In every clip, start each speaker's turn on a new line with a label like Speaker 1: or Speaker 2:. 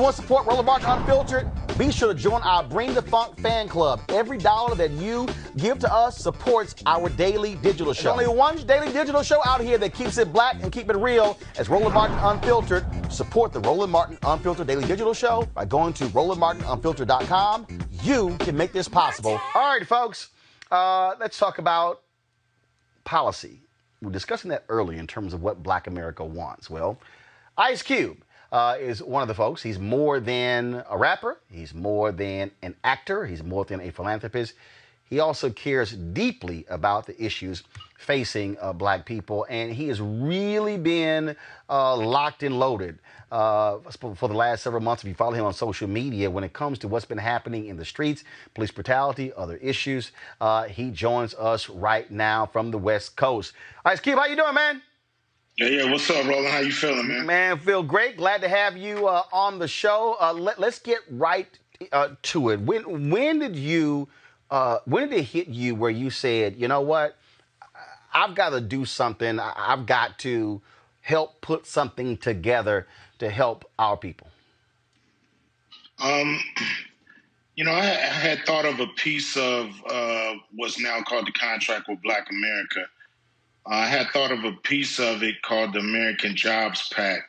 Speaker 1: want to support Roland Martin Unfiltered? Be sure to join our Bring the Funk fan club. Every dollar that you give to us supports our daily digital show. There's only one daily digital show out here that keeps it black and keep it real as Roland Martin Unfiltered. Support the Roland Martin Unfiltered daily digital show by going to RolandMartinUnfiltered.com. You can make this possible. All right, folks, let's talk about policy. We were discussing that earlier in terms of what Black America wants. Well, Ice Cube is one of the folks. He's more than a rapper. He's more than an actor. He's more than a philanthropist. He also cares deeply about the issues facing black people, and he has really been locked and loaded for the last several months. If you follow him on social media, when it comes to what's been happening in the streets, police brutality, other issues, he joins us right now from the West Coast. Ice Cube, how you doing, man?
Speaker 2: Yeah. What's up, Roland? How you feeling, man?
Speaker 1: Man, feel great. Glad to have you on the show. Let's get right to it. When did it hit you where you said, you know what, I've got to do something. I've got to help put something together to help our people?
Speaker 2: I had thought of a piece of what's now called the Contract with Black America. I had thought of a piece of it called the American Jobs Pact,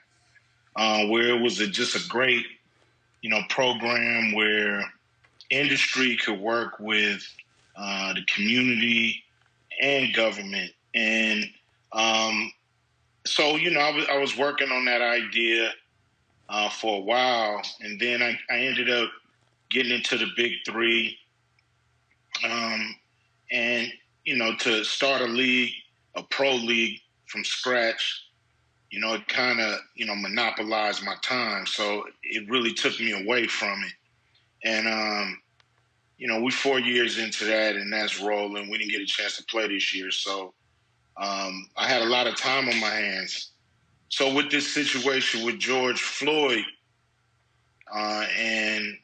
Speaker 2: where it was just a great, program where industry could work with the community and government. And so, I was working on that idea for a while, and then I ended up getting into the big three. And, to start a pro league from scratch, it kind of, monopolized my time. So it really took me away from it. And, we're 4 years into that, and that's rolling. We didn't get a chance to play this year. So I had a lot of time on my hands. So with this situation with George Floyd and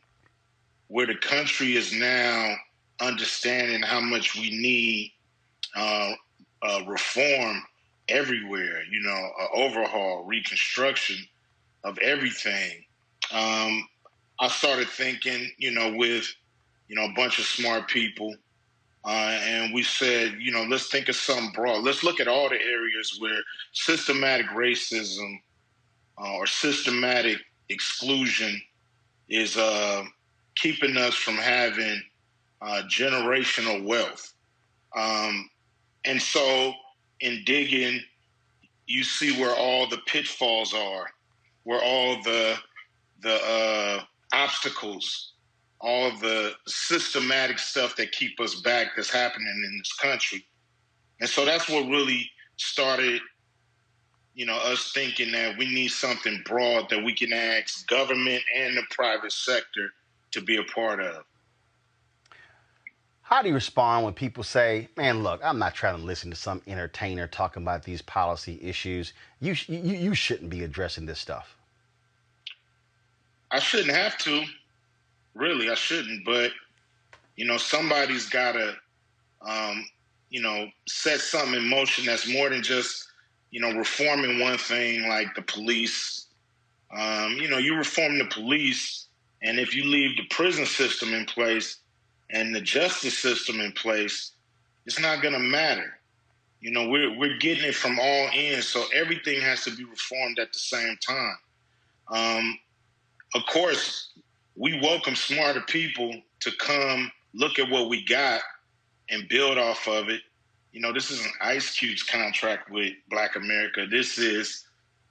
Speaker 2: where the country is now understanding how much we need reform everywhere, overhaul, reconstruction of everything. I started thinking, with, a bunch of smart people, and we said, let's think of something broad. Let's look at all the areas where systematic racism or systematic exclusion is keeping us from having generational wealth. And so in digging, you see where all the pitfalls are, where all the obstacles, all the systematic stuff that keep us back that's happening in this country. And so that's what really started, us thinking that we need something broad that we can ask government and the private sector to be a part of.
Speaker 1: How do you respond when people say, man, look, I'm not trying to listen to some entertainer talking about these policy issues. You shouldn't be addressing this stuff.
Speaker 2: I shouldn't have to. Really, I shouldn't. But, somebody's got to, set something in motion that's more than just, reforming one thing like the police. You reform the police, and if you leave the prison system in place and the justice system in place, it's not going to matter. We're getting it from all ends, so everything has to be reformed at the same time. Of course, we welcome smarter people to come look at what we got and build off of it. This isn't Ice Cube's contract with Black America. This is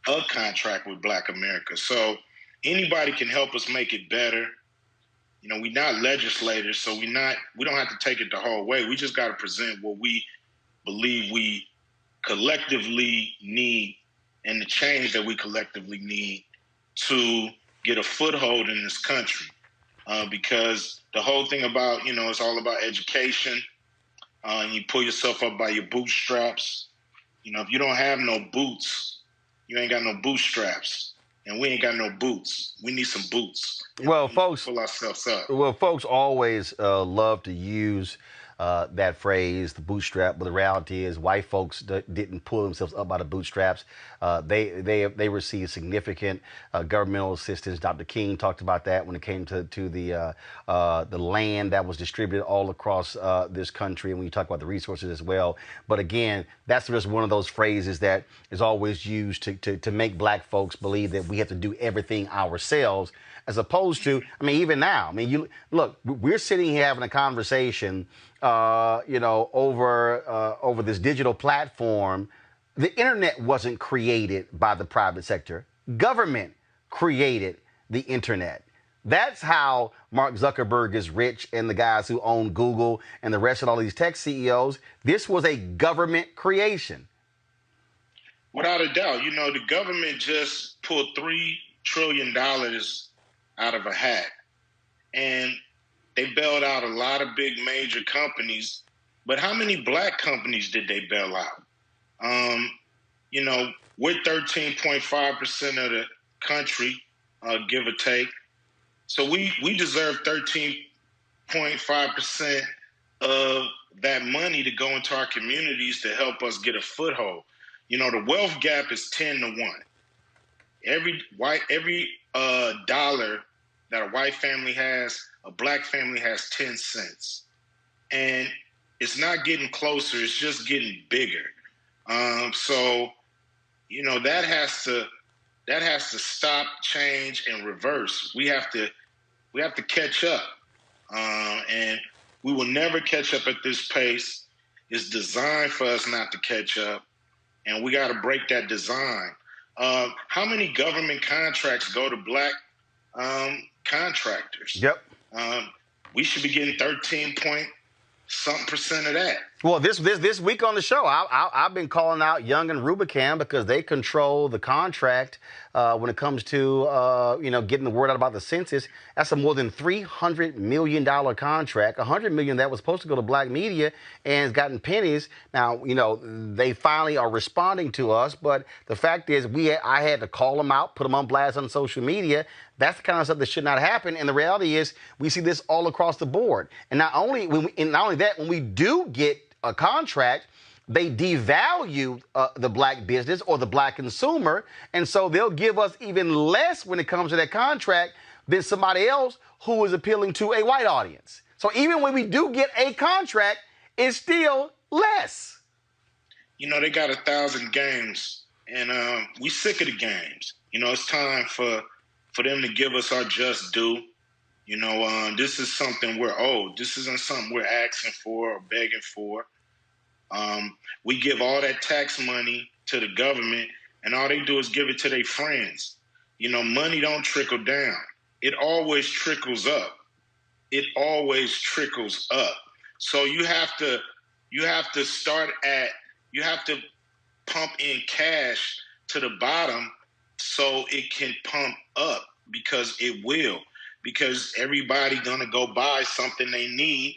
Speaker 2: a contract with Black America. So anybody can help us make it better. We're not legislators, so we don't have to take it the whole way. We just got to present what we believe we collectively need and the change that we collectively need to get a foothold in this country. Because the whole thing about, it's all about education. You pull yourself up by your bootstraps. If you don't have no boots, you ain't got no bootstraps. And we ain't got no boots. We need some boots.
Speaker 1: Well, folks,
Speaker 2: pull ourselves up.
Speaker 1: Well, folks always love to use that phrase, the bootstrap. But the reality is, white folks didn't pull themselves up by the bootstraps. They received significant governmental assistance. Dr. King talked about that when it came to the land that was distributed all across this country, and when you talk about the resources as well. But again, that's just one of those phrases that is always used to make black folks believe that we have to do everything ourselves, as opposed to, I mean, even now, I mean, you look, we're sitting here having a conversation, over this digital platform. The internet wasn't created by the private sector. Government created the internet. That's how Mark Zuckerberg is rich, and the guys who own Google and the rest of all these tech CEOs. This was a government creation.
Speaker 2: Without a doubt. The government just pulled $3 trillion out of a hat. And they bailed out a lot of big major companies. But how many black companies did they bail out? We're 13.5% of the country, give or take. So we deserve 13.5% of that money to go into our communities to help us get a foothold. The wealth gap is 10-1. Every dollar that a white family has, a black family has 10 cents. And it's not getting closer, it's just getting bigger. That has to stop, change, and reverse. We have to catch up. And we will never catch up at this pace. It's designed for us not to catch up. And we got to break that design. How many government contracts go to black contractors?
Speaker 1: Yep.
Speaker 2: We should be getting 13-point-something% of that.
Speaker 1: Well, this week on the show, I've been calling out Young and Rubicam because they control the contract when it comes to getting the word out about the census. That's a more than $300 million contract. $100 million that was supposed to go to black media and has gotten pennies. Now, they finally are responding to us, but the fact is, I had to call them out, put them on blast on social media. That's the kind of stuff that should not happen. And the reality is, we see this all across the board. And not only that, when we do get a contract, they devalue the black business or the black consumer, and so they'll give us even less when it comes to that contract than somebody else who is appealing to a white audience. So even when we do get a contract, it's still less.
Speaker 2: They got 1,000 games, and we sick of the games. It's time for them to give us our just due. This is something we're owed. This isn't something we're asking for or begging for. We give all that tax money to the government, and all they do is give it to their friends. Money don't trickle down. It always trickles up. It always trickles up. So you have to pump in cash to the bottom so it can pump up, because it will. Because everybody gonna go buy something they need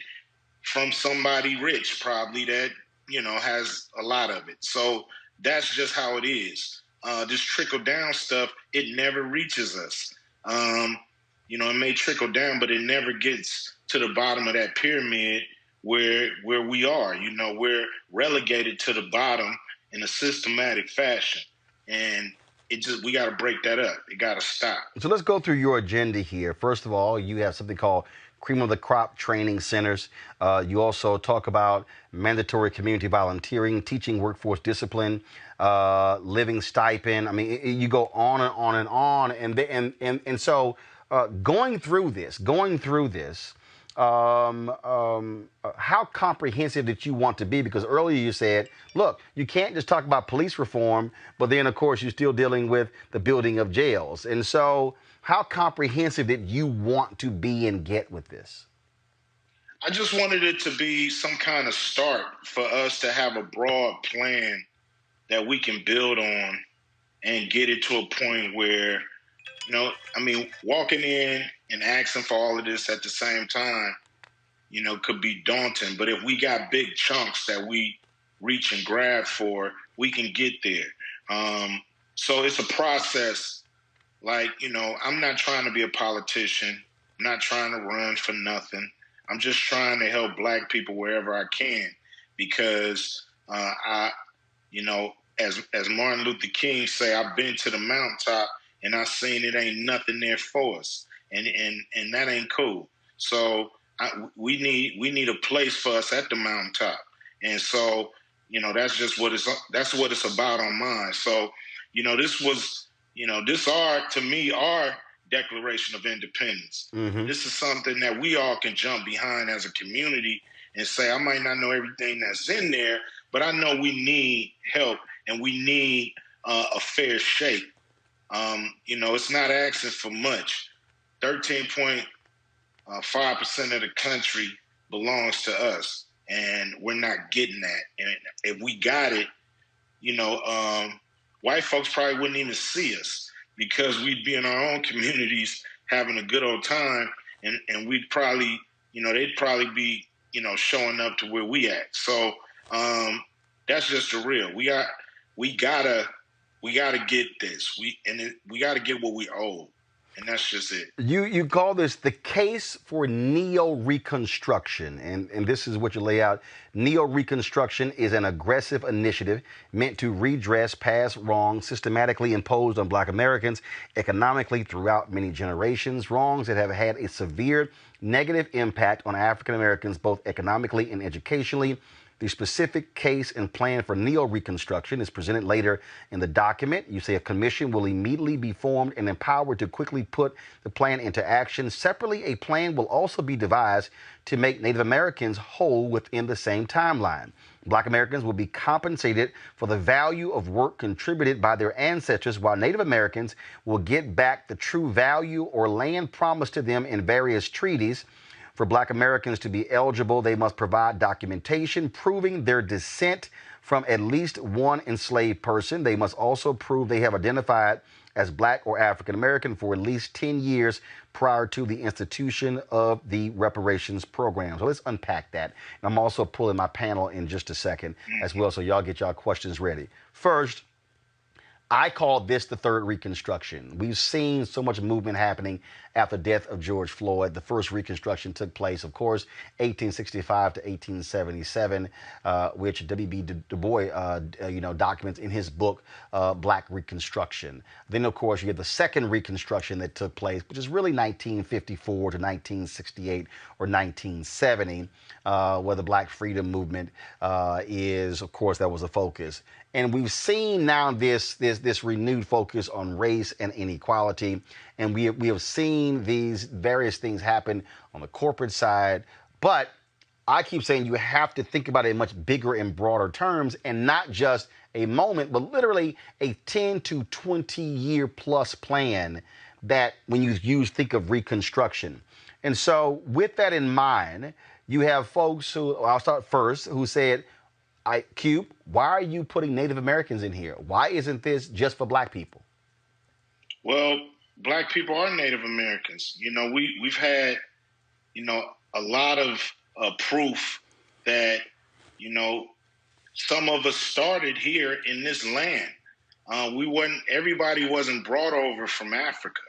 Speaker 2: from somebody rich, probably, that has a lot of it. So that's just how it is. This trickle down stuff, it never reaches us. It may trickle down, but it never gets to the bottom of that pyramid where we are. We're relegated to the bottom in a systematic fashion, and we got to break that up. It got to stop.
Speaker 1: So let's go through your agenda here. First of all, you have something called cream of the crop training centers. You also talk about mandatory community volunteering, teaching workforce discipline, living stipend. I mean, you go on and on and on. And so going through this, how comprehensive did you want to be? Because earlier you said, look, you can't just talk about police reform, but then, of course, you're still dealing with the building of jails. And so how comprehensive did you want to be and get with this?
Speaker 2: I just wanted it to be some kind of start for us to have a broad plan that we can build on and get it to a point where, walking in and asking for all of this at the same time, could be daunting. But if we got big chunks that we reach and grab for, we can get there. So it's a process. I'm not trying to be a politician. I'm not trying to run for nothing. I'm just trying to help Black people wherever I can, because as Martin Luther King say, I've been to the mountaintop and I seen it ain't nothing there for us, and that ain't cool. So we need a place for us at the mountaintop, and so that's just that's what it's about on mine. So this to me our Declaration of Independence.
Speaker 1: Mm-hmm.
Speaker 2: This is something that we all can jump behind as a community and say, I might not know everything that's in there, but I know we need help and we need a fair shake. It's not asking for much. 13.5% of the country belongs to us, and we're not getting that. And if we got it, white folks probably wouldn't even see us, because we'd be in our own communities having a good old time, and we'd probably, they'd probably be, showing up to where we at. So that's just the real. We gotta get this. We gotta get what we owe, and that's just it.
Speaker 1: You call this the case for neo-reconstruction, and this is what you lay out. Neo-reconstruction is an aggressive initiative meant to redress past wrongs systematically imposed on Black Americans economically throughout many generations, wrongs that have had a severe negative impact on African Americans both economically and educationally. The specific case and plan for neo-reconstruction is presented later in the document. You say a commission will immediately be formed and empowered to quickly put the plan into action. Separately, a plan will also be devised to make Native Americans whole within the same timeline. Black Americans will be compensated for the value of work contributed by their ancestors, while Native Americans will get back the true value or land promised to them in various treaties. For Black Americans to be eligible, they must provide documentation proving their descent from at least one enslaved person. They must also prove they have identified as Black or African American for at least 10 years prior to the institution of the reparations program. So let's unpack that. And I'm also pulling my panel in just a second as well, so y'all get y'all questions ready. First, I call this the third Reconstruction. We've seen so much movement happening after the death of George Floyd. The first Reconstruction took place, of course, 1865 to 1877, which W.B. Du Bois, documents in his book, Black Reconstruction. Then, of course, you have the second Reconstruction that took place, which is really 1954 to 1968 or 1970, where the Black Freedom Movement is, of course, that was the focus. And we've seen now this renewed focus on race and inequality. And we have seen these various things happen on the corporate side. But I keep saying you have to think about it in much bigger and broader terms, and not just a moment, but literally a 10 to 20 year plus plan that when you think of Reconstruction. And so with that in mind, you have folks who, I'll start first, who said, Cube, why are you putting Native Americans in here? Why isn't this just for Black people?
Speaker 2: Well, Black people are Native Americans. We've had, a lot of proof that, some of us started here in this land. Everybody wasn't brought over from Africa.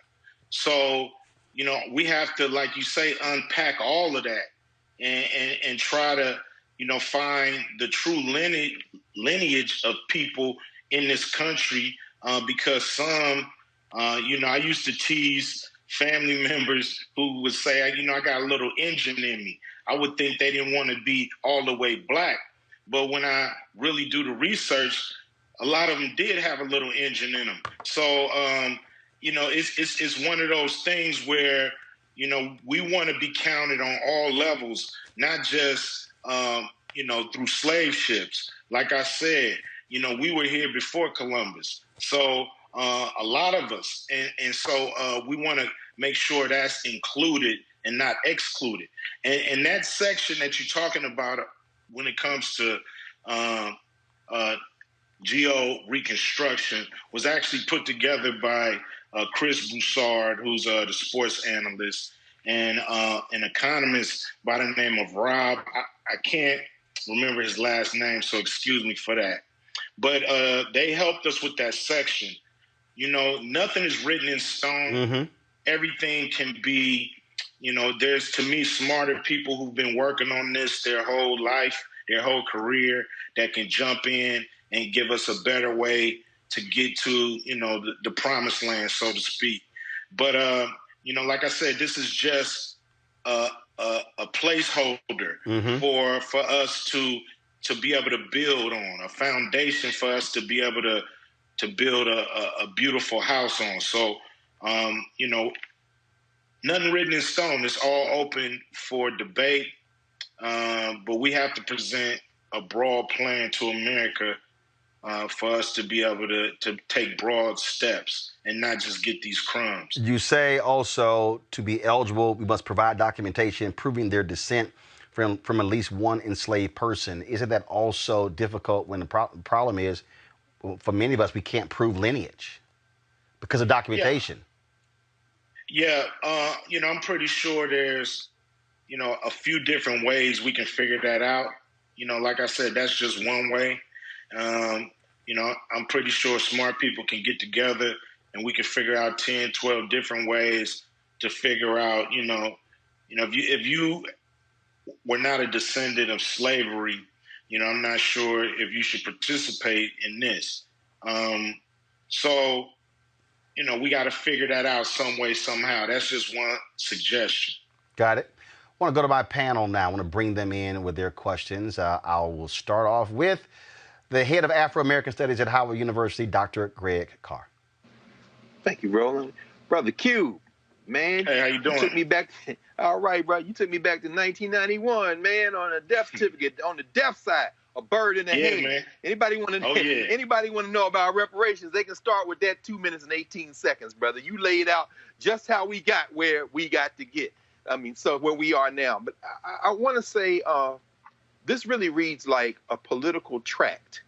Speaker 2: So, we have to, like you say, unpack all of that and try to, find the true lineage of people in this country, because some, I used to tease family members who would say, I got a little Indian in me. I would think they didn't want to be all the way Black. But when I really do the research, a lot of them did have a little Indian in them. So, it's one of those things where, we want to be counted on all levels, not just through slave ships. Like I said, we were here before Columbus. So a lot of us. And so we want to make sure that's included and not excluded. And that section that you're talking about when it comes to geo-reconstruction was actually put together by Chris Broussard, who's the sports analyst, and an economist by the name of Rob. I can't remember his last name, so excuse me for that. But they helped us with that section. Nothing is written in stone. Mm-hmm. Everything can be you know, there's, to me, smarter people who've been working on this their whole life, their whole career, that can jump in and give us a better way to get to, you know, the promised land, so to speak. But, you know, like I said, this is just a placeholder for us to be able to build on, a foundation for us to be able to build a beautiful house on. So, you know, nothing written in stone. It's all open for debate, but we have to present a broad plan to America for us to be able to take broad steps and not just get these crumbs.
Speaker 1: You say also to be eligible, we must provide documentation proving their descent from at least one enslaved person. Isn't that also difficult when the problem is, for many of us, we can't prove lineage because of documentation?
Speaker 2: Yeah, you know, I'm pretty sure there's, you know, a few different ways we can figure that out. You know, like I said, that's just one way. You know, I'm pretty sure smart people can get together and we can figure out 10, 12 different ways to figure out, you know, if you were not a descendant of slavery, you know, I'm not sure if you should participate in this. So, you know, we got to figure that out some way, somehow. That's just one suggestion.
Speaker 1: Got it. I want to go to my panel now. I want to bring them in with their questions. I will start off with the head of Afro-American Studies at Howard University, Dr. Greg Carr.
Speaker 3: Thank you, Roland. Brother Q, man.
Speaker 2: Hey, how you doing?
Speaker 3: You took me back. All right, bro. You took me back to 1991, man, on a death certificate, on the death side, a bird in the hand.
Speaker 2: Man.
Speaker 3: Anybody want to Anybody want to know about reparations, they can start with that 2 minutes and 18 seconds, brother. You laid out just how we got where we got to get. I mean, so where we are now. But I want to say this really reads like a political tract.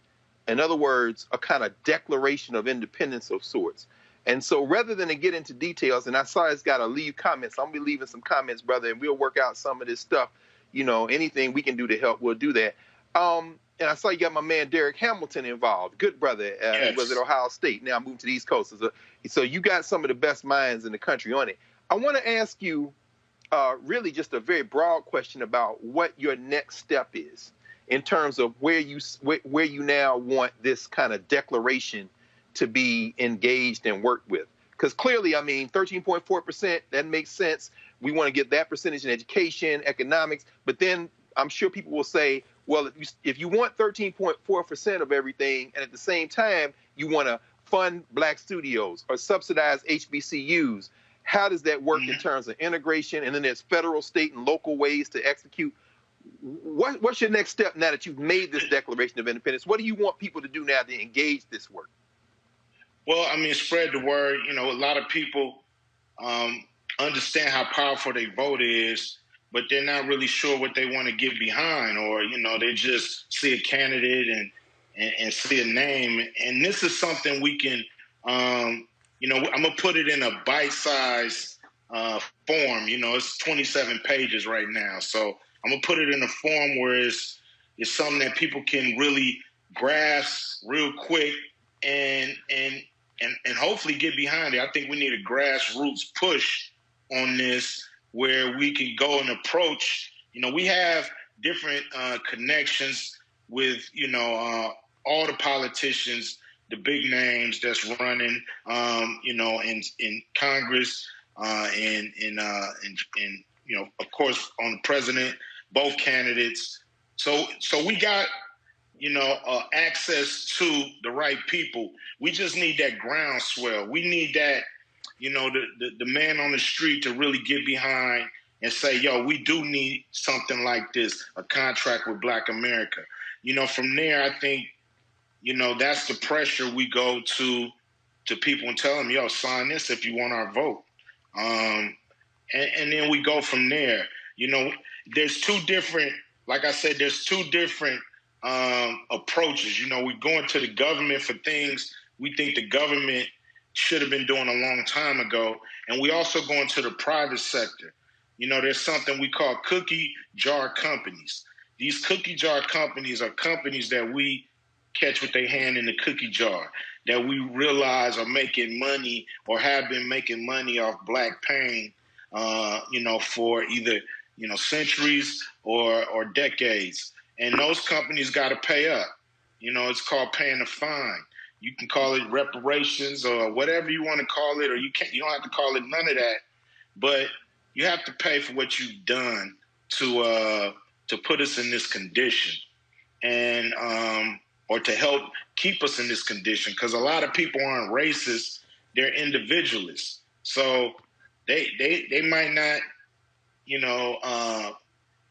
Speaker 3: In other words, a kind of declaration of independence of sorts. And so rather than to get into details, and I saw it's got to leave comments, I'm going to be leaving some comments, brother, and we'll work out some of this stuff. You know, anything we can do to help, we'll do that. And I saw you got my man Derek Hamilton involved. Good brother.
Speaker 2: Yes.
Speaker 3: He was at Ohio State. Now moved to the East Coast. So you got some of the best minds in the country on it. I want to ask you really just a very broad question about what your next step is in terms of where you now want this kind of declaration to be engaged and worked with. Because clearly, I mean, 13.4%, that makes sense. We want to get that percentage in education, economics. But then I'm sure people will say, well, if you want 13.4% of everything, and at the same time, you want to fund black studios or subsidize HBCUs, how does that work in terms of integration? And then there's federal, state, and local ways to execute. What's your next step now that you've made this Declaration of Independence? What do you want people to do now to engage this work?
Speaker 2: Well, I mean, spread the word. You know, a lot of people understand how powerful their vote is, but they're not really sure what they want to get behind, or, you know, they just see a candidate and see a name. And this is something we can, you know, I'm going to put it in a bite-sized form. You know, it's 27 pages right now. So I'm going to put it in a form where it's something that people can really grasp real quick and hopefully get behind it. I think we need a grassroots push on this where we can go and approach. You know, we have different connections with, you know, all the politicians, the big names that's running, you know, in Congress, and you know, of course, on the president, both candidates. So we got, you know, access to the right people. We just need that groundswell. We need that, you know, the man on the street to really get behind and say, yo, we do need something like this, a contract with Black America. You know, from there, I think, you know, that's the pressure we go to people and tell them, yo, sign this if you want our vote. And then we go from there. You know, there's two different, like I said, there's two different approaches. You know, we're going to the government for things we think the government should have been doing a long time ago. And we also go into the private sector. You know, there's something we call cookie jar companies. These cookie jar companies are companies that we catch with their hand in the cookie jar, that we realize are making money or have been making money off Black pain for either, centuries or decades. And those companies got to pay up. It's called paying a fine. You can call it reparations or whatever you want to call it, or you don't have to call it none of that. But you have to pay for what you've done to put us in this condition, and or to help keep us in this condition. Because a lot of people aren't racist; they're individualists. So they might not,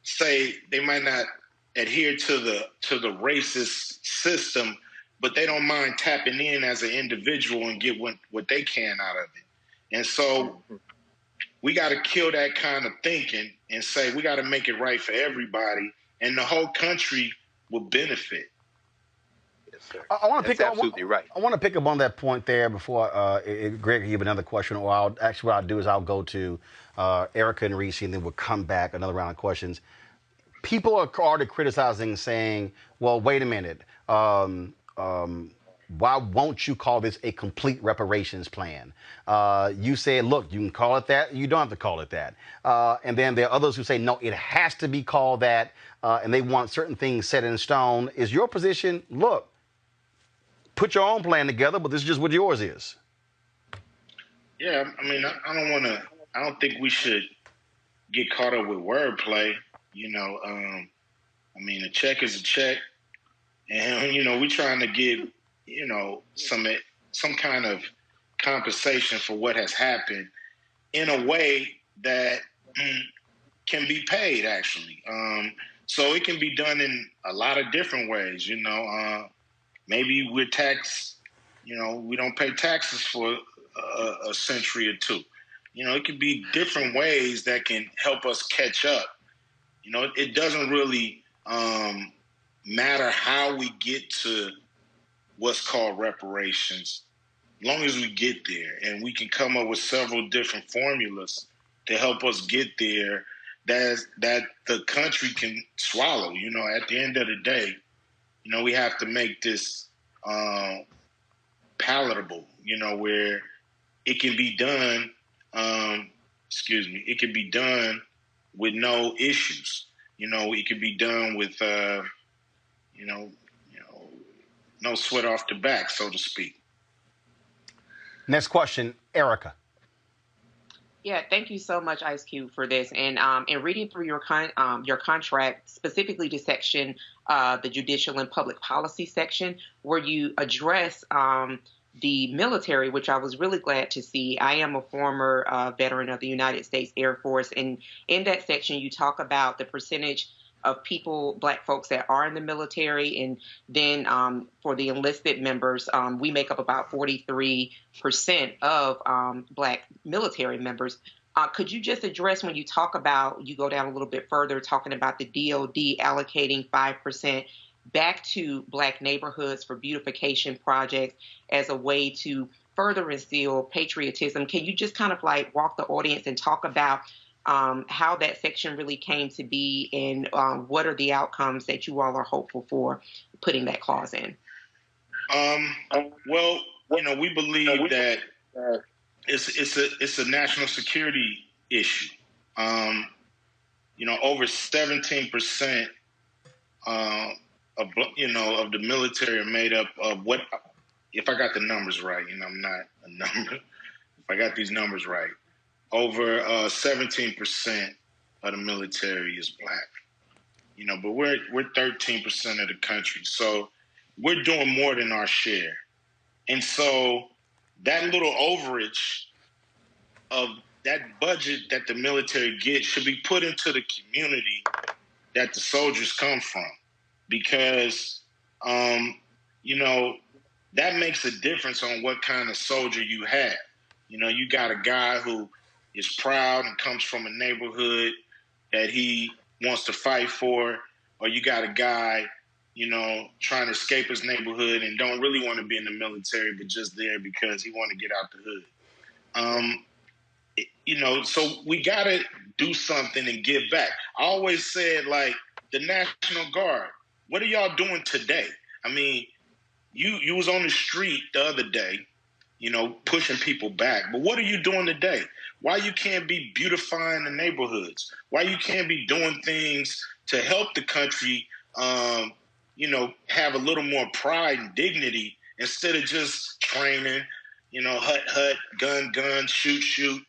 Speaker 2: say they might not adhere to the racist system, but they don't mind tapping in as an individual and get what they can out of it. And so we got to kill that kind of thinking and say we got to make it right for everybody, and the whole country will benefit.
Speaker 3: Yes, sir.
Speaker 1: I want to pick
Speaker 3: absolutely right.
Speaker 1: I want to pick up on that point there before Greg can give another question. Or what I'll do is I'll go to Erica and Reese, and then we'll come back another round of questions. People are already criticizing, saying, "Well, wait a minute. Why won't you call this a complete reparations plan?" You said, look, you can call it that. You don't have to call it that. And then there are others who say, no, it has to be called that. And they want certain things set in stone. Is your position, look, put your own plan together, but this is just what yours is?
Speaker 2: Yeah, I mean, I don't think we should get caught up with wordplay. I mean, a check is a check. And, we're trying to give, some kind of compensation for what has happened in a way that can be paid, actually. So it can be done in a lot of different ways, maybe we're taxed, we don't pay taxes for a century or two. It could be different ways that can help us catch up. It doesn't really matter how we get to what's called reparations, as long as we get there, and we can come up with several different formulas to help us get there that the country can swallow. At the end of the day, we have to make this palatable, where it can be done, it can be done with no issues. It can be done with, no sweat off the back, so to speak.
Speaker 1: Next question, Erica.
Speaker 4: Yeah, thank you so much, Ice Cube, for this. And in reading through your contract, specifically to section, the judicial and public policy section, where you address the military, which I was really glad to see. I am a former veteran of the United States Air Force. And in that section, you talk about the percentage of people, Black folks that are in the military. And then for the enlisted members, we make up about 43% of Black military members. Could you just address, when you talk about, you go down a little bit further, talking about the DOD allocating 5% back to Black neighborhoods for beautification projects as a way to further instill patriotism? Can you just kind of like walk the audience and talk about how that section really came to be, and what are the outcomes that you all are hopeful for putting that clause in?
Speaker 2: Well, we believe that it's a national security issue. Over 17% of the military are made up of what, if I got the numbers right, I'm not a number, if I got these numbers right, over 17% of the military is Black. But we're 13% of the country, so we're doing more than our share. And so that little overage of that budget that the military gets should be put into the community that the soldiers come from, because that makes a difference on what kind of soldier you have. You got a guy who is proud and comes from a neighborhood that he wants to fight for, or you got a guy, trying to escape his neighborhood and don't really want to be in the military, but just there because he want to get out the hood. So we got to do something and give back. I always said, like, the National Guard, what are y'all doing today? I mean, you was on the street the other day pushing people back. But what are you doing today? Why you can't be beautifying the neighborhoods? Why you can't be doing things to help the country, have a little more pride and dignity instead of just training, hut, gun, shoot.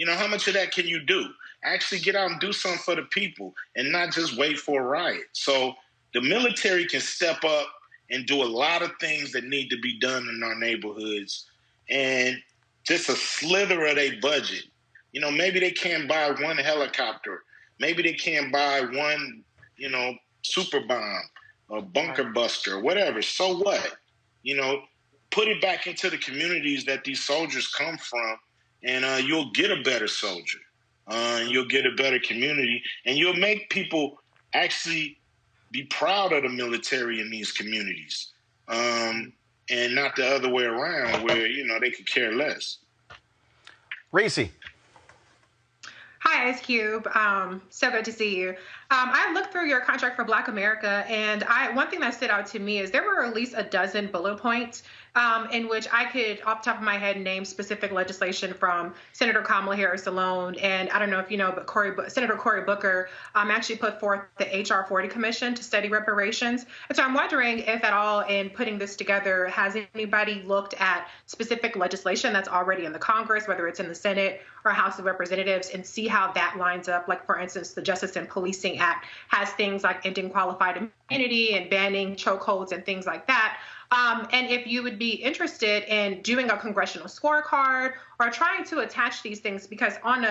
Speaker 2: How much of that can you do? Actually get out and do something for the people and not just wait for a riot. So the military can step up and do a lot of things that need to be done in our neighborhoods. And just a slither of their budget. Maybe they can't buy one helicopter. Maybe they can't buy one, super bomb or bunker buster, whatever. So what? Put it back into the communities that these soldiers come from, and you'll get a better soldier. You'll get a better community, and you'll make people actually be proud of the military in these communities. And not the other way around where, they could care less.
Speaker 1: Reese.
Speaker 5: Hi, Ice Cube. So good to see you. I looked through your contract for Black America, and one thing that stood out to me is there were at least a dozen bullet points in which I could, off the top of my head, name specific legislation from Senator Kamala Harris alone. And I don't know if you know, but Senator Cory Booker actually put forth the HR 40 Commission to study reparations. And so I'm wondering if at all in putting this together, has anybody looked at specific legislation that's already in the Congress, whether it's in the Senate or House of Representatives, and see how that lines up? Like, for instance, the Justice and Policing Act has things like ending qualified immunity and banning chokeholds and things like that. And if you would be interested in doing a congressional scorecard or trying to attach these things, because on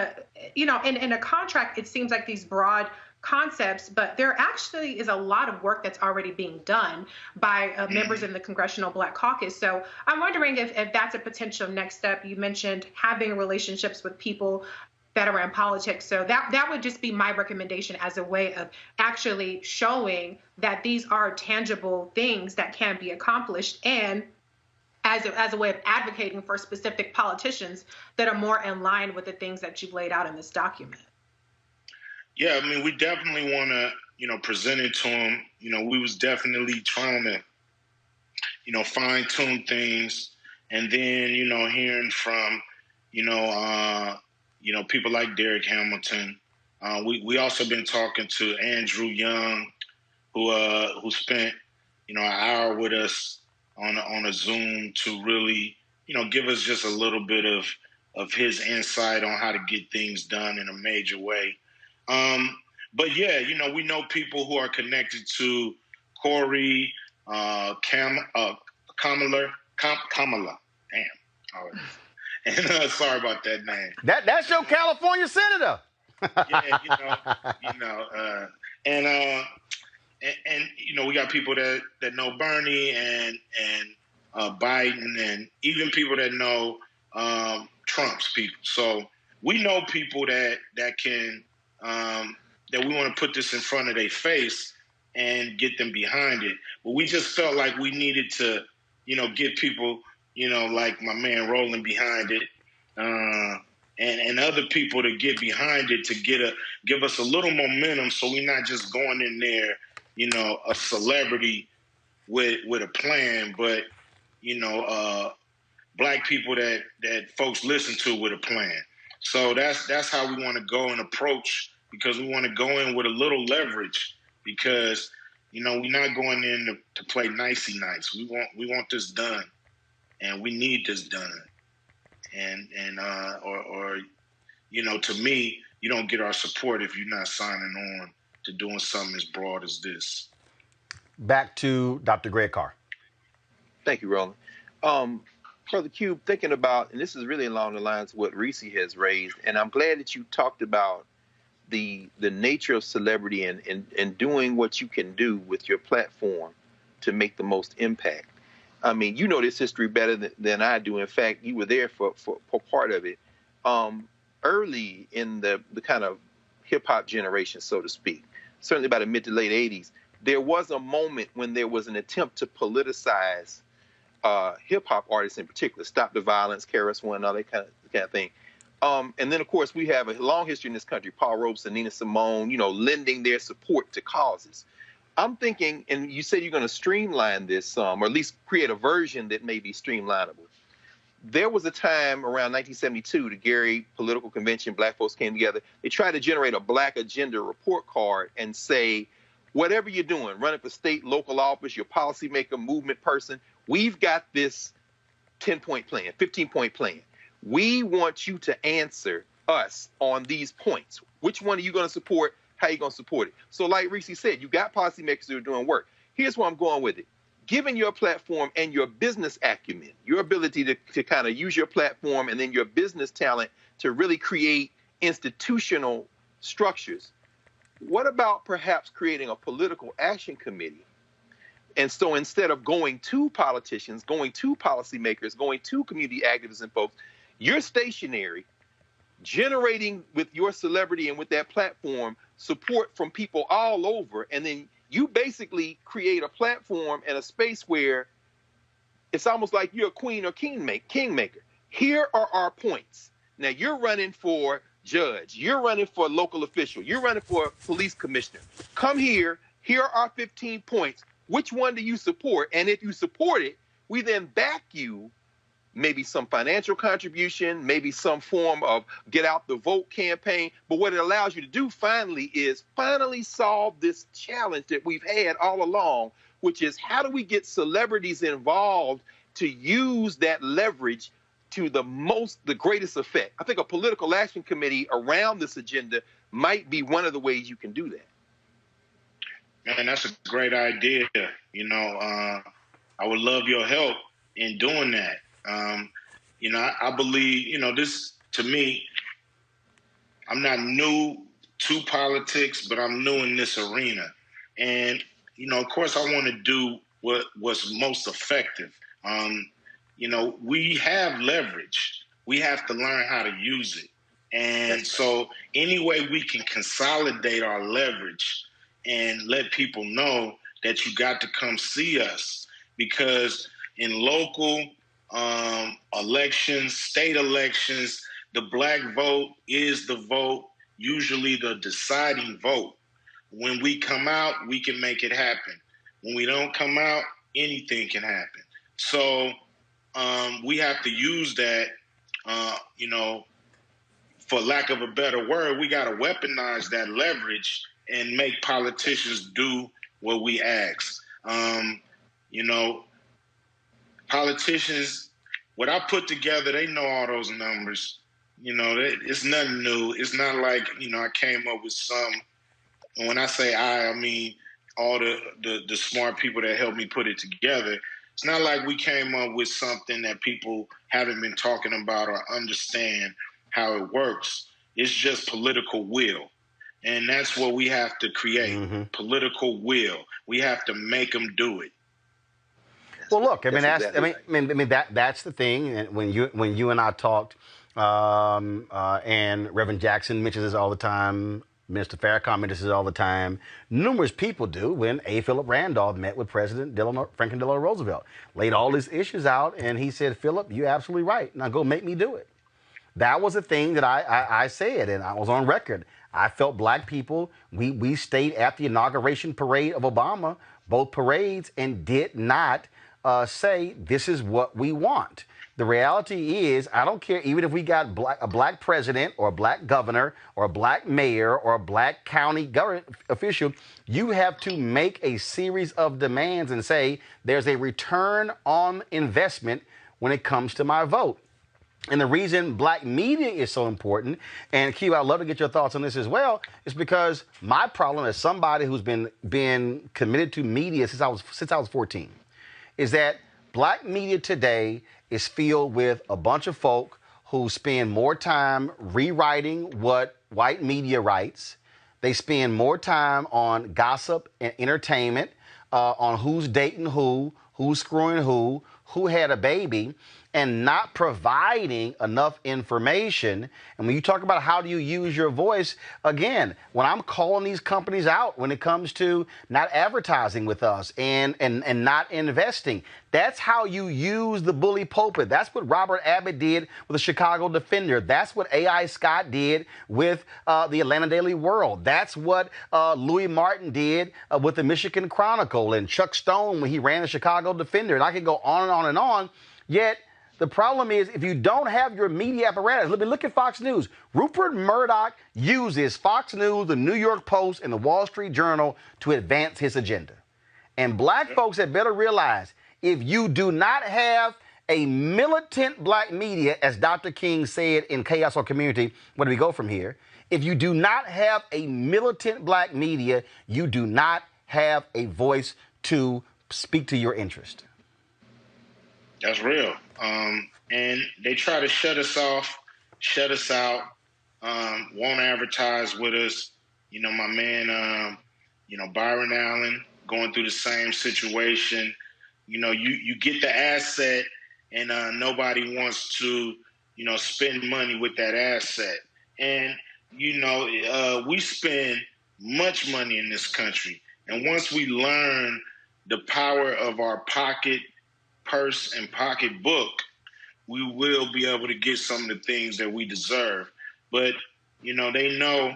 Speaker 5: in a contract, it seems like these broad concepts, but there actually is a lot of work that's already being done by members in the Congressional Black Caucus. So I'm wondering if that's a potential next step. You mentioned having relationships with people that are in politics. So that would just be my recommendation as a way of actually showing that these are tangible things that can be accomplished, and as a way of advocating for specific politicians that are more in line with the things that you've laid out in this document.
Speaker 2: Yeah, I mean, we definitely want to, present it to them. We was definitely trying to, fine tune things, and then, hearing from, people like Derek Hamilton. We also been talking to Andrew Young, who spent, an hour with us on a Zoom to really, give us just a little bit of his insight on how to get things done in a major way. But yeah, we know people who are connected to Cory, Kamala. Damn. All right. And sorry about that name.
Speaker 1: That's your California senator.
Speaker 2: And we got people that know Bernie and Biden, and even people that know Trump's people. So we know people that can that we want to put this in front of their face and get them behind it. But we just felt like we needed to, get people, like my man Roland behind it, and other people to get behind it to give us a little momentum, so we're not just going in there, a celebrity with a plan, but Black people that folks listen to with a plan. So that's how we want to go and approach, because we want to go in with a little leverage, because we're not going in to play nicey nice. We want this done, and we need this done. And to me, you don't get our support if you're not signing on to doing something as broad as this.
Speaker 1: Back to Dr. Greg Carr.
Speaker 3: Thank you, Roland. Brother Cube, thinking about, and this is really along the lines of what Reese has raised, and I'm glad that you talked about the nature of celebrity and doing what you can do with your platform to make the most impact. I mean, you know this history better than I do. In fact, you were there for part of it. Early in the kind of hip-hop generation, so to speak, certainly by the mid to late 80s, there was a moment when there was an attempt to politicize hip-hop artists in particular, Stop the Violence, KRS-One, all that kind of thing. And then, of course, we have a long history in this country, Paul Robeson, Nina Simone, lending their support to causes. I'm thinking, and you said you're going to streamline this, or at least create a version that may be streamlinable. there was a time around 1972, the Gary Political Convention, black folks came together. They tried to generate a black agenda report card and say, whatever you're doing, running for state, local office, your policymaker, movement person, we've got this 10-point plan, 15-point plan. We want you to answer us on these points. Which one are you going to support? How are you going to support it? So like Reese said, you got policymakers that are doing work. Here's where I'm going with it. Given your platform and your business acumen, your ability to kind of use your platform and then your business talent to really create institutional structures, what about perhaps creating a political action committee? And so instead of going to politicians, going to policymakers, going to community activists and folks, you're stationary, generating with your celebrity and with that platform support from people all over, and then you basically create a platform and a space where it's almost like you're a queen or kingmaker. Here are our points. Now you're running for judge, you're running for local official, you're running for police commissioner. Come here, here are our 15 points. Which one do you support? And if you support it, we then back you, maybe some financial contribution, maybe some form of get out the vote campaign. But what it allows you to do finally is solve this challenge that we've had all along, which is how do we get celebrities involved to use that leverage to the greatest effect? I think a political action committee around this agenda might be one of the ways you can do that.
Speaker 2: Man, that's a great idea. You know, I would love your help in doing that. You know, I believe, you know, this, to me, I'm not new to politics, but I'm new in this arena. And, you know, of course, I want to do what's most effective. You know, we have leverage. We have to learn how to use it. And so any way we can consolidate our leverage and let people know that you got to come see us, because in local elections, state elections, the black vote is the vote, usually the deciding vote. When we come out, we can make it happen. When we don't come out, anything can happen. So we have to use that, you know, for lack of a better word, we got to weaponize that leverage and make politicians do what we ask. You know, politicians, what I put together, they know all those numbers. You know, it's nothing new. It's not like, you know, I came up with some. And when I say I mean all the smart people that helped me put it together. It's not like we came up with something that people haven't been talking about or understand how it works. It's just political will. And that's what we have to create, political will. We have to make them do it.
Speaker 1: Well, look, I mean, that's the thing. And when you and I talked, and Reverend Jackson mentions this all the time, Minister Farrakhan mentions this all the time, numerous people do, when A. Philip Randolph met with President Franklin Delano Roosevelt, laid all these issues out, and he said, Philip, you're absolutely right. Now go make me do it. That was a thing that I said, and I was on record. I felt black people, we stayed at the inauguration parade of Obama, both parades, and did not say this is what we want. The reality is, I don't care, even if we got a black president or a black governor or a black mayor or a black county government official, you have to make a series of demands and say there's a return on investment when it comes to my vote. And the reason black media is so important, and Q, I'd love to get your thoughts on this as well, is because my problem as somebody who's been committed to media since I was 14, is that black media today is filled with a bunch of folk who spend more time rewriting what white media writes. They spend more time on gossip and entertainment, on who's dating who's screwing who had a baby, and not providing enough information. And when you talk about how do you use your voice, again, when I'm calling these companies out when it comes to not advertising with us and not investing, that's how you use the bully pulpit. That's what Robert Abbott did with the Chicago Defender. That's what A.I. Scott did with the Atlanta Daily World. That's what Louis Martin did with the Michigan Chronicle, and Chuck Stone when he ran the Chicago Defender. And I could go on and on and on. Yet The problem is if you don't have your media apparatus, look at Fox News. Rupert Murdoch uses Fox News, the New York Post, and the Wall Street Journal to advance his agenda. And black folks had better realize if you do not have a militant black media, as Dr. King said in Chaos or Community, where do we go from here? If you do not have a militant black media, you do not have a voice to speak to your interest.
Speaker 2: That's real. And they try to shut us off, shut us out, won't advertise with us. You know, my man, Byron Allen going through the same situation. You know, you get the asset and nobody wants to, spend money with that asset. And, we spend much money in this country. And once we learn the power of our purse and pocketbook, we will be able to get some of the things that we deserve. But, they know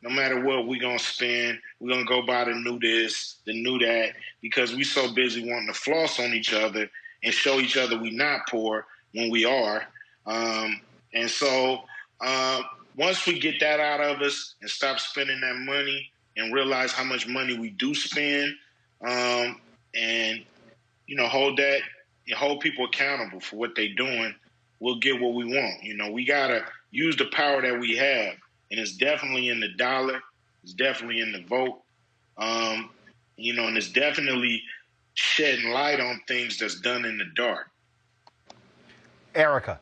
Speaker 2: no matter what we're going to spend, we're going to go buy the new this, the new that, because we so busy wanting to floss on each other and show each other we not poor when we are. And so once we get that out of us and stop spending that money and realize how much money we do spend, and, hold people accountable for what they're doing, we'll get what we want. We got to use the power that we have. And it's definitely in the dollar. It's definitely in the vote. And it's definitely shedding light on things that's done in the dark.
Speaker 1: Erica.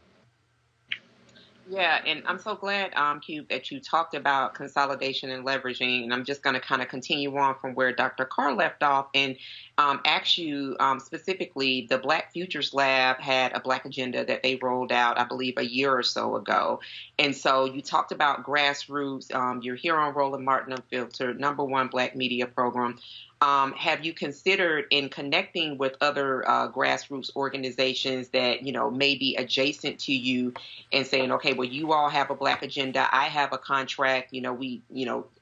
Speaker 4: Yeah, and I'm so glad, Cube, that you talked about consolidation and leveraging. And I'm just going to kind of continue on from where Dr. Carr left off and ask you specifically, the Black Futures Lab had a Black agenda that they rolled out, I believe, a year or so ago. And so you talked about grassroots. You're here on Roland Martin Unfiltered, #1 Black media program. Have you considered in connecting with other grassroots organizations that, may be adjacent to you and saying, okay, well, you all have a Black agenda. I have a contract. We,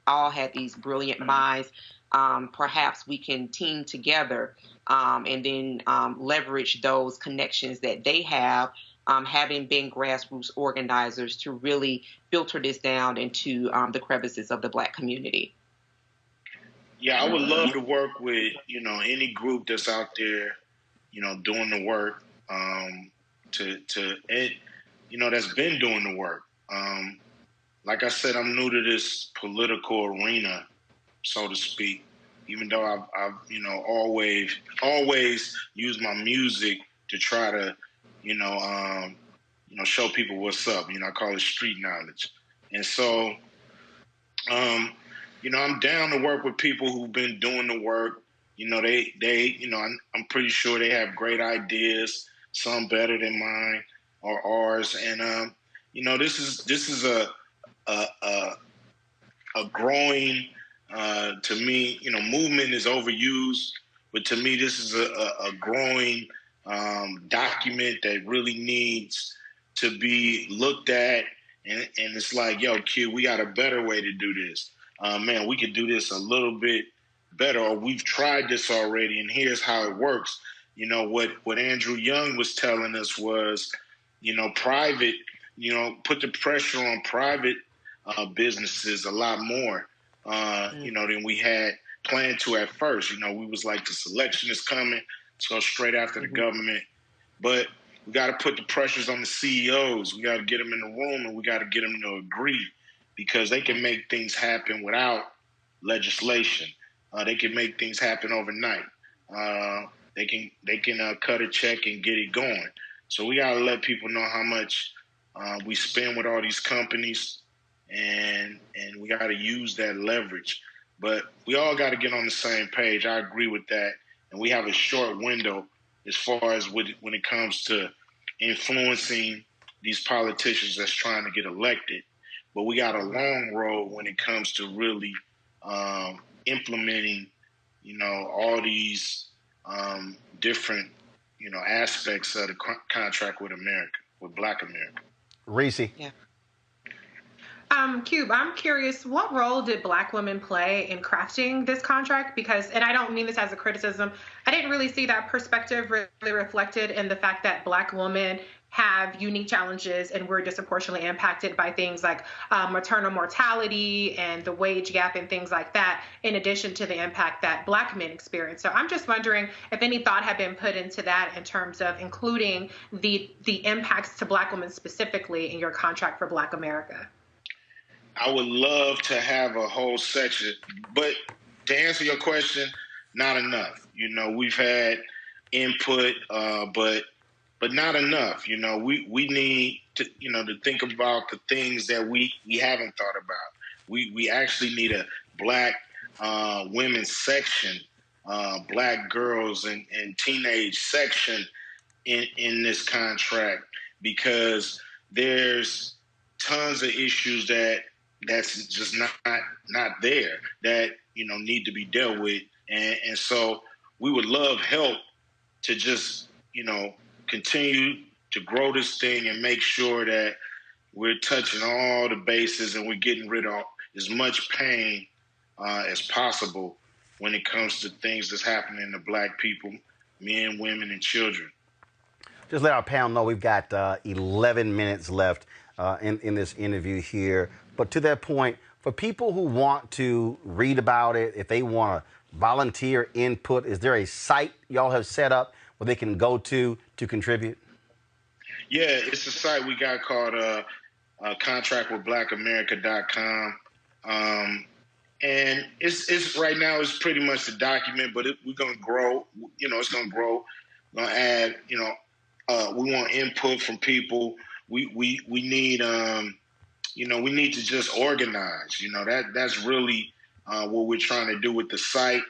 Speaker 4: all had these brilliant minds. Perhaps we can team together and then leverage those connections that they have, having been grassroots organizers, to really filter this down into the crevices of the Black community.
Speaker 2: Yeah, I would love to work with, any group that's out there, doing the work, that's been doing the work. Like I said, I'm new to this political arena, so to speak, even though I've always used my music to try to, show people what's up. I call it street knowledge. And so, I'm down to work with people who've been doing the work. I'm pretty sure they have great ideas, some better than mine or ours. And, this is a growing, to me, movement is overused, but to me, this is a growing document that really needs to be looked at. And it's like, yo, Q, we got a better way to do this. Man, we could do this a little bit better, or we've tried this already, and here's how it works. What Andrew Young was telling us was, private, put the pressure on private businesses a lot more, than we had planned to at first. We was like, the selection is coming, let's go straight after the government. But we got to put the pressures on the CEOs. We got to get them in the room, and we got to get them to agree, because they can make things happen without legislation. They can make things happen overnight. They can cut a check and get it going. So we got to let people know how much we spend with all these companies, and we got to use that leverage. But we all got to get on the same page. I agree with that. And we have a short window as far as when it comes to influencing these politicians that's trying to get elected. But we got a long road when it comes to really implementing, all these different, aspects of the contract with America, with Black America.
Speaker 1: Reese.
Speaker 4: Yeah.
Speaker 5: Cube, I'm curious, what role did Black women play in crafting this contract? And I don't mean this as a criticism, I didn't really see that perspective really reflected in the fact that Black women have unique challenges and we're disproportionately impacted by things like maternal mortality and the wage gap and things like that, in addition to the impact that Black men experience. So I'm just wondering if any thought had been put into that in terms of including the impacts to Black women specifically in your contract for Black America.
Speaker 2: I would love to have a whole section, but to answer your question, not enough. You know, we've had input, but not enough. You know, we need to, you know, to think about the things that we haven't thought about. We actually need a Black women's section, Black girls and teenage section in this contract, because there's tons of issues that's just not there that, you know, need to be dealt with. And so we would love help to just, you know, continue to grow this thing and make sure that we're touching all the bases and we're getting rid of as much pain as possible when it comes to things that's happening to Black people, men, women, and children.
Speaker 1: Just let our panel know we've got 11 minutes left in this interview here. But to that point, for people who want to read about it, if they want to volunteer input, is there a site y'all have set up where they can go to contribute?
Speaker 2: Yeah, it's a site we got called contractwithblackamerica.com. And it's right now it's pretty much the document, but we're going to grow. You know, it's going to grow. We're going to add, you know, we want input from people. We need, you know, we need to just organize. You know, that's really what we're trying to do with the site.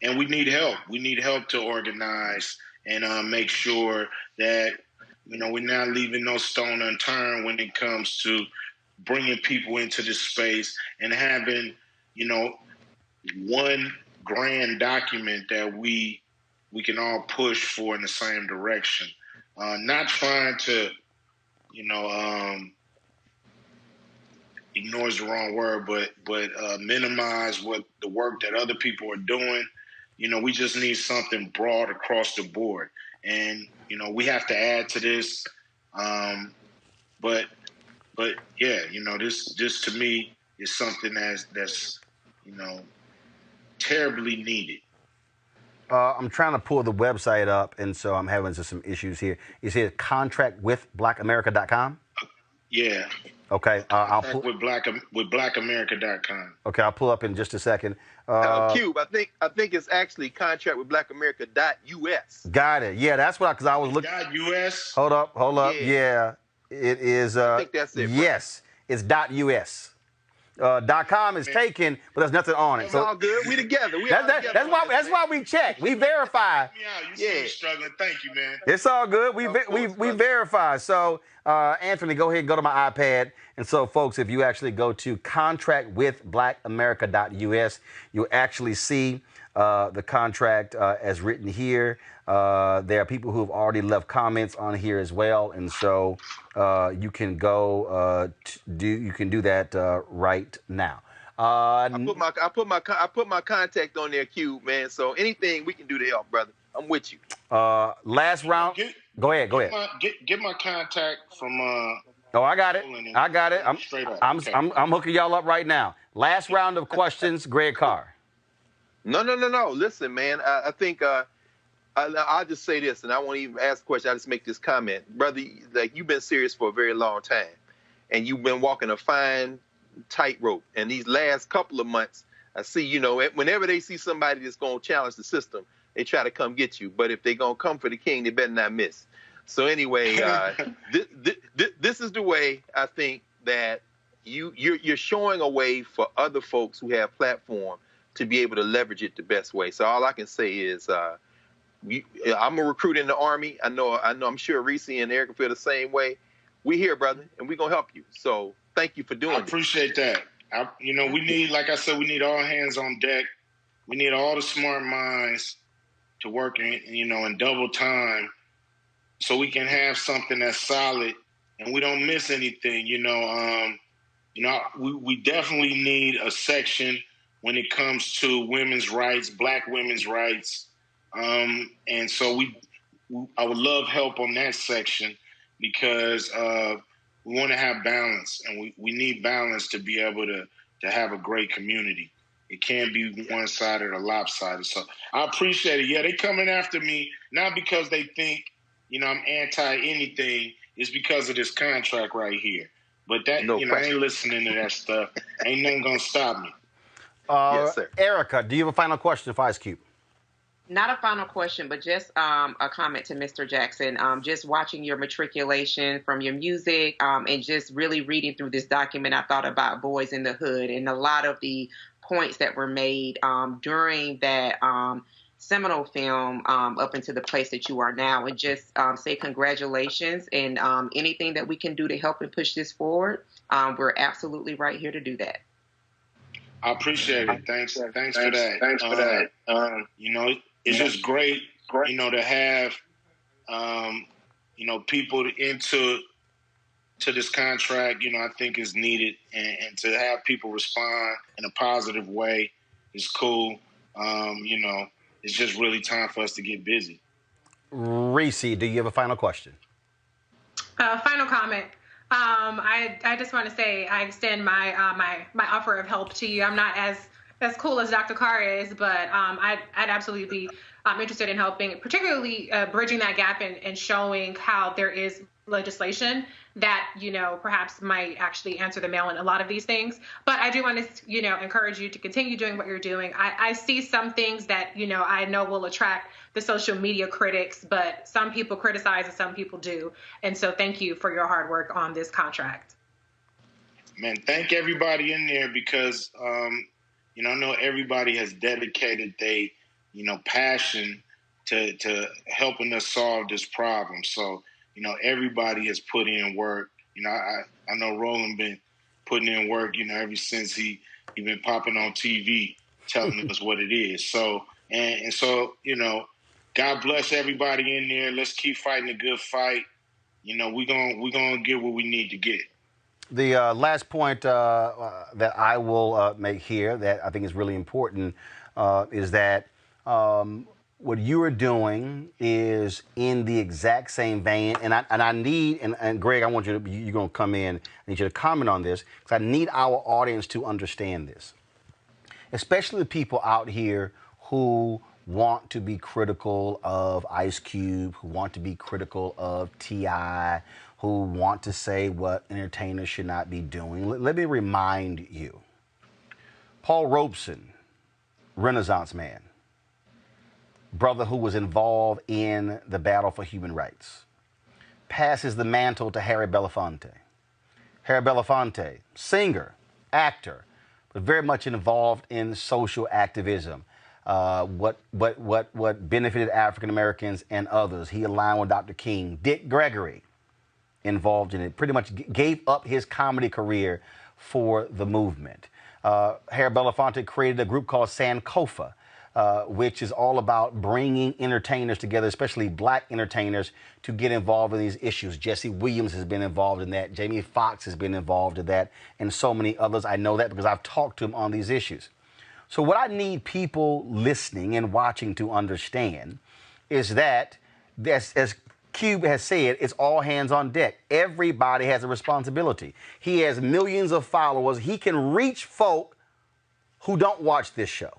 Speaker 2: And we need help. We need help to organize and make sure that, you know, we're not leaving no stone unturned when it comes to bringing people into this space and having, you know, one grand document that we can all push for in the same direction. Not trying to, you know, ignore is the wrong word, but minimize what the work that other people are doing. You know, we just need something broad across the board. And, you know, we have to add to this. But yeah, you know, this to me is something that's, you know, terribly needed.
Speaker 1: I'm trying to pull the website up, and so I'm having some issues here. You see contractwithblackamerica.com?
Speaker 2: Yeah.
Speaker 1: Okay. I'll pull
Speaker 2: with blackamerica.com.
Speaker 1: Okay, I'll pull up in just a second.
Speaker 3: Cube, I think it's actually contractwithblackamerica.us.
Speaker 1: Got it. Yeah, that's what because I was looking.
Speaker 2: .us.
Speaker 1: Hold up. Yeah, it is.
Speaker 3: I think that's it.
Speaker 1: Yes, it's .us. .com is taken, but there's nothing on it.
Speaker 3: It's all good. We together.
Speaker 1: That's why we check. We verify.
Speaker 2: Yeah, you see me struggling. Thank you, man.
Speaker 1: It's all good. We verify. So, Anthony, go ahead and go to my iPad. And so, folks, if you actually go to contractwithblackamerica.us, you'll actually see the contract as written here. There are people who have already left comments on here as well, and so you can go you can do that right now.
Speaker 3: I put my contact on there, Q, man. So anything we can do to help, brother, I'm with you.
Speaker 1: Last round. Go ahead.
Speaker 2: Get my contact from.
Speaker 1: Oh, I got it. I'm hooking y'all up right now. Last round of questions, Greg Carr.
Speaker 3: No. Listen, man. I think I'll just say this, and I won't even ask a question. I'll just make this comment, brother. Like, you've been serious for a very long time, and you've been walking a fine tightrope. And these last couple of months, I see, you know, whenever they see somebody that's going to challenge the system, they try to come get you. But if they're going to come for the king, they better not miss. So anyway, this is the way I think that you're showing a way for other folks who have platform to be able to leverage it the best way. So all I can say is I'm a recruit in the Army. I know. I'm sure Reese and Eric feel the same way. We here, brother, and we're going to help you. So thank you for doing it.
Speaker 2: I appreciate that. You know, we need, like I said, we need all hands on deck. We need all the smart minds to work in double time so we can have something that's solid and we don't miss anything. We definitely need a section when it comes to women's rights, Black women's rights. And so I would love help on that section because we want to have balance, and we need balance to be able to have a great community. It can't be one-sided or lopsided. So I appreciate it. Yeah, they coming after me, not because they think, I'm anti-anything. It's because of this contract right here. But that, I ain't listening to that stuff. Ain't nothing going to stop me.
Speaker 3: Yes, sir.
Speaker 1: Erica, do you have a final question for Ice Cube?
Speaker 4: Not a final question, but just a comment to Mr. Jackson. Just watching your matriculation from your music and just really reading through this document, I thought about Boys in the Hood and a lot of the points that were made during that seminal film up into the place that you are now. And just say congratulations and anything that we can do to help and push this forward. We're absolutely right here to do that.
Speaker 2: I appreciate it. Thanks for that. Thanks for that. It's just great, to have, people into this contract, I think is needed. And to have people respond in a positive way is cool. It's just really time for us to get busy.
Speaker 1: Reese, do you have a final question?
Speaker 5: Final comment. I just want to say I extend my my offer of help to you. I'm not as cool as Dr. Carr is, but I'd absolutely be interested in helping, particularly bridging that gap and showing how there is legislation that, perhaps might actually answer the mail in a lot of these things. But I do want to, encourage you to continue doing what you're doing. I see some things that, I know will attract the social media critics, but some people criticize and some people do. And so thank you for your hard work on this contract.
Speaker 2: Man, thank everybody in there because, I know everybody has dedicated their, passion to helping us solve this problem. So, everybody has put in work. I know Roland been putting in work, ever since he been popping on TV telling us what it is. So, and so, God bless everybody in there. Let's keep fighting a good fight. We're gonna get what we need to get.
Speaker 1: The last point that I will make here that I think is really important is that what you are doing is in the exact same vein, and I need, and Greg, I want you're going to come in, I need you to comment on this, because I need our audience to understand this, especially the people out here who want to be critical of Ice Cube, who want to be critical of T.I., who want to say what entertainers should not be doing. Let me remind you, Paul Robeson, Renaissance man, brother who was involved in the battle for human rights, passes the mantle to Harry Belafonte. Harry Belafonte, singer, actor, but very much involved in social activism. What benefited African Americans and others. He aligned with Dr. King. Dick Gregory, involved in it, pretty much gave up his comedy career for the movement. Harry Belafonte created a group called Sankofa, which is all about bringing entertainers together, especially black entertainers, to get involved in these issues. Jesse Williams has been involved in that. Jamie Foxx has been involved in that, and so many others. I know that because I've talked to them on these issues. So what I need people listening and watching to understand is that, as Cube has said, it's all hands on deck. Everybody has a responsibility. He has millions of followers. He can reach folk who don't watch this show.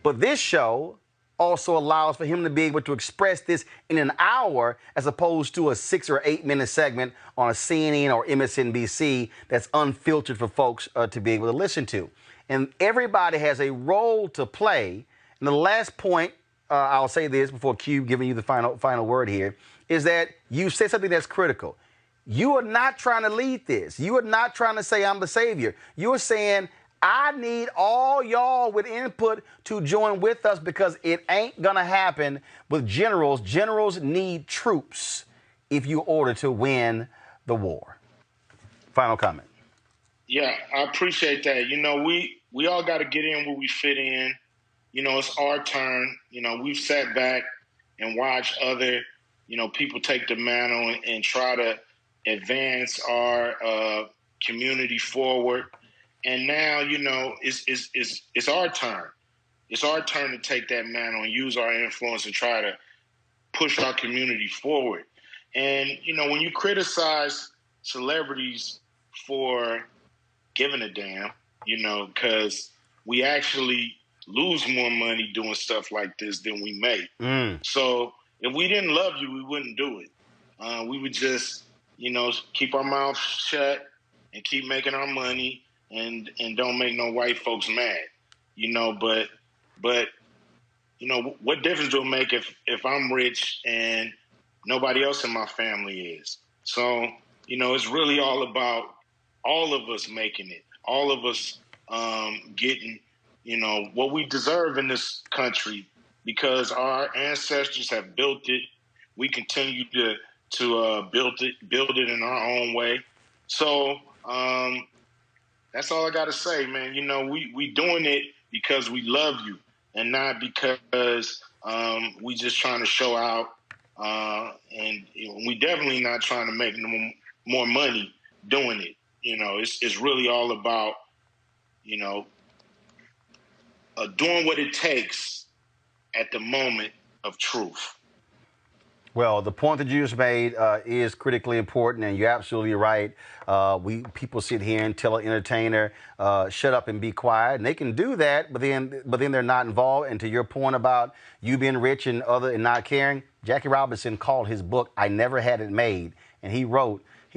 Speaker 1: But this show also allows for him to be able to express this in an hour as opposed to a 6 or 8 minute segment on a CNN or MSNBC that's unfiltered for folks to be able to listen to. And everybody has a role to play. And the last point, I'll say this before Cube giving you the final word here, is that you said something that's critical. You are not trying to lead this. You are not trying to say I'm the savior. You're saying I need all y'all with input to join with us because it ain't going to happen with generals. Generals need troops if you order to win the war. Final comment.
Speaker 2: Yeah, I appreciate that. We all got to get in where we fit in. It's our turn. We've sat back and watched other, people take the mantle and try to advance our community forward. And now, it's our turn. It's our turn to take that mantle and use our influence and try to pushed our community forward. And, you know, when you criticize celebrities for giving a damn, you know, because we actually lose more money doing stuff like this than we make. So if we didn't love you, we wouldn't do it. We would just, you know, keep our mouths shut and keep making our money and don't make no white folks mad, you know. But you know, what difference do it make if I'm rich and nobody else in my family is? So, you know, it's really all about all of us making it, all of us getting, you know, what we deserve in this country because our ancestors have built it. We continue to build it in our own way. So that's all I got to say, man. You know, we doing it because we love you and not because we just trying to show out. And you know, we definitely not trying to make more money doing it. You know, it's really all about, you know, doing what it takes at the moment of truth.
Speaker 1: Well, the point that you just made is critically important, and you're absolutely right. People sit here and tell an entertainer, shut up and be quiet, and they can do that, but then they're not involved. And to your point about you being rich and not caring, Jackie Robinson called his book "I Never Had It Made," and he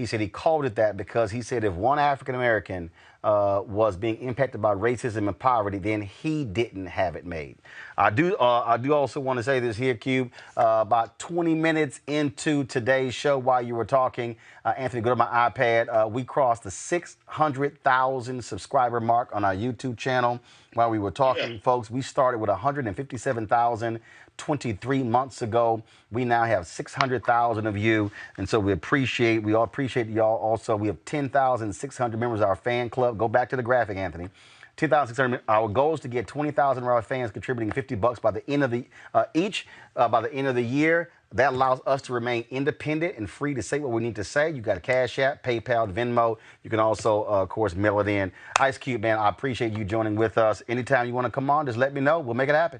Speaker 1: said he called it that because he said if one African American was being impacted by racism and poverty, then he didn't have it made. I do also want to say this here, Cube. About 20 minutes into today's show, while you were talking, Anthony, go to my iPad. We crossed the 600,000 subscriber mark on our YouTube channel. While we were talking, folks, we started with 157,000 23 months ago. We now have 600,000 of you, and so we all appreciate y'all. Also, we have 10,600 members of our fan club. Go back to the graphic, Anthony. 10,600. Our goal is to get 20,000 of our fans contributing $50 by the end of the by the end of the year. That allows us to remain independent and free to say what we need to say. You got a Cash App, PayPal, Venmo. You can also, of course, mail it in. Ice Cube, man, I appreciate you joining with us. Anytime you want to come on, just let me know. We'll make it happen.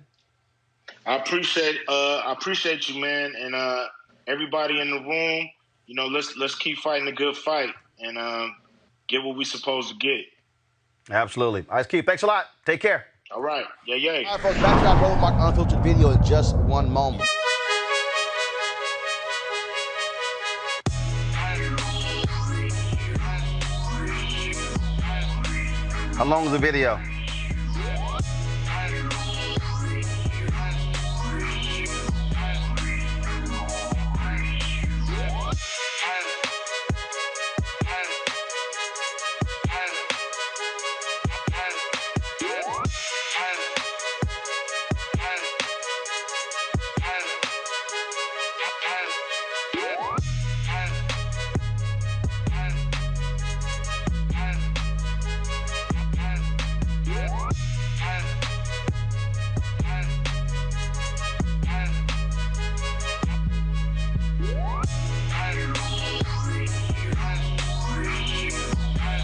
Speaker 2: I appreciate you, man, and everybody in the room. You know, let's keep fighting a good fight and get what we're supposed to get.
Speaker 1: Absolutely. Ice Cube, thanks a lot. Take care.
Speaker 2: All right. Yeah.
Speaker 1: All right, folks, back to our Roland Martin Unfiltered video in just one moment. How long is the video?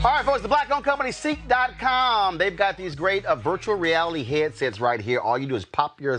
Speaker 1: All right, folks, the black-owned company, Seek.com. They've got these great virtual reality headsets right here. All you do is pop your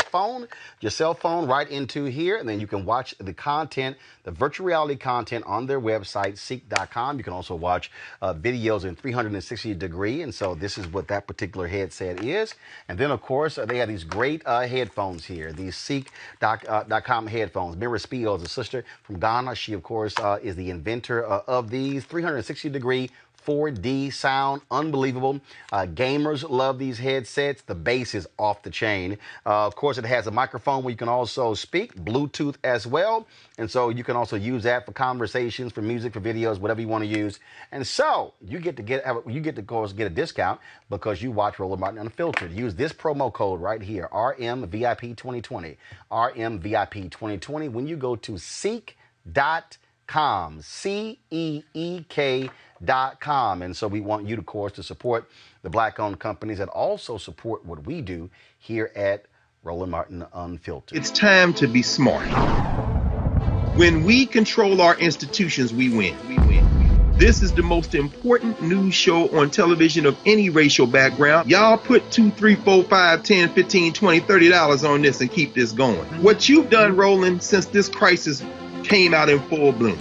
Speaker 1: cell phone right into here, and then you can watch the content, the virtual reality content on their website, Seek.com. You can also watch videos in 360 degree, and so this is what that particular headset is. And then, of course, they have these great headphones here, these Seek.com headphones. Mira Spio is a sister from Ghana. She, of course, is the inventor of these 360 degree 4D sound, unbelievable. Gamers love these headsets. The bass is off the chain. Of course, it has a microphone where you can also speak, Bluetooth as well. And so you can also use that for conversations, for music, for videos, whatever you want to use. And so you get to, of course, get a discount because you watch Roland Martin Unfiltered. Use this promo code right here, RMVIP2020, RMVIP2020, when you go to Seek.com, CEEK.com. And so we want you, of course, to support the black-owned companies that also support what we do here at Roland Martin Unfiltered.
Speaker 3: It's time to be smart. When we control our institutions, we win. This is the most important news show on television of any racial background. Y'all put $2, $3, $4, $5, $10, $15, $20, $30 on this and keep this going. What you've done, Roland, since this crisis came out in full bloom.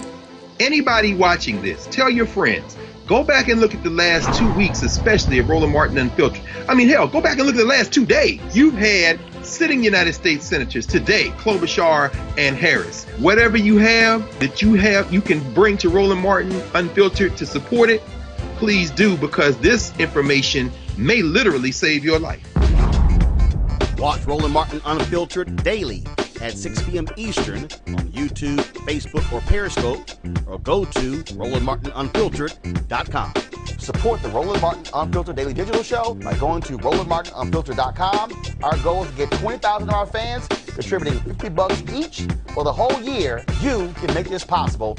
Speaker 3: Anybody watching this, tell your friends. Go back and look at the last 2 weeks, especially of Roland Martin Unfiltered. I mean, hell, go back and look at the last 2 days. You've had sitting United States senators today, Klobuchar and Harris. Whatever you have that you can bring to Roland Martin Unfiltered to support it, please do, because this information may literally save your life.
Speaker 1: Watch Roland Martin Unfiltered daily at 6 p.m. Eastern on YouTube, Facebook, or Periscope, or go to RolandMartinUnfiltered.com. Support the Roland Martin Unfiltered Daily Digital Show by going to RolandMartinUnfiltered.com. Our goal is to get 20,000 of our fans contributing $50 each for the whole year. You can make this possible.